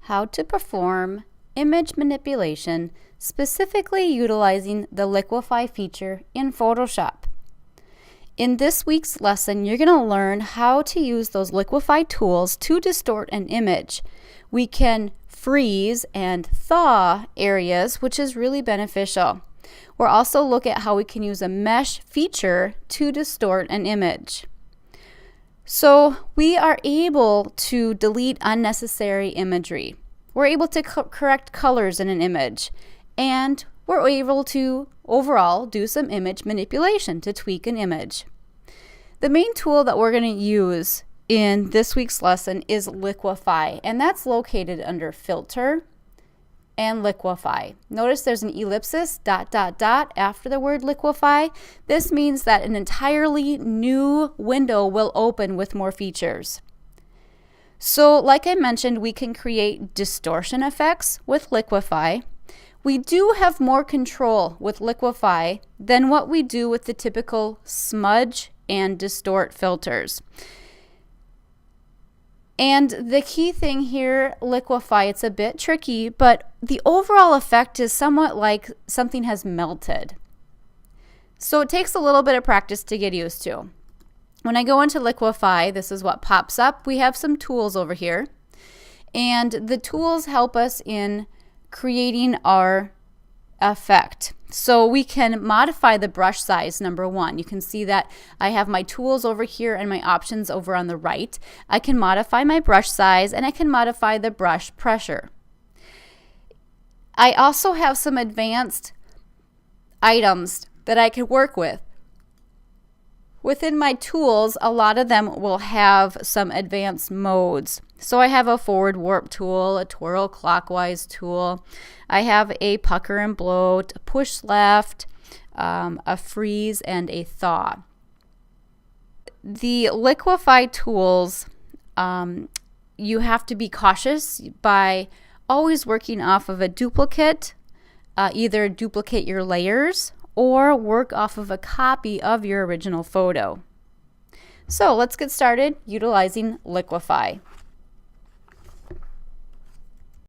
how to perform image manipulation, specifically utilizing the Liquify feature in Photoshop. In this week's lesson, you're going to learn how to use those Liquify tools to distort an image. We can freeze and thaw areas, which is really beneficial. We'll also look at how we can use a mesh feature to distort an image. So we are able to delete unnecessary imagery. We're able to correct colors in an image, and we're able to overall do some image manipulation to tweak an image. The main tool that we're going to use in this week's lesson is Liquify, and that's located under Filter and Liquify. Notice there's an ellipsis, ... after the word Liquify. This means that an entirely new window will open with more features. So like I mentioned, we can create distortion effects with Liquify. We do have more control with Liquify than what we do with the typical smudge and distort filters. And the key thing here, Liquify, it's a bit tricky, but the overall effect is somewhat like something has melted. So it takes a little bit of practice to get used to. When I go into Liquify, this is what pops up. We have some tools over here, and the tools help us in creating our effect. So we can modify the brush size, number one. You can see that I have my tools over here and my options over on the right. I can modify my brush size, and I can modify the brush pressure. I also have some advanced items that I can work with. Within my tools, a lot of them will have some advanced modes. So I have a forward warp tool, a twirl clockwise tool. I have a pucker and bloat, a push left, a freeze, and a thaw. The Liquify tools, you have to be cautious by always working off of a duplicate, either duplicate your layers or work off of a copy of your original photo. So let's get started utilizing Liquify.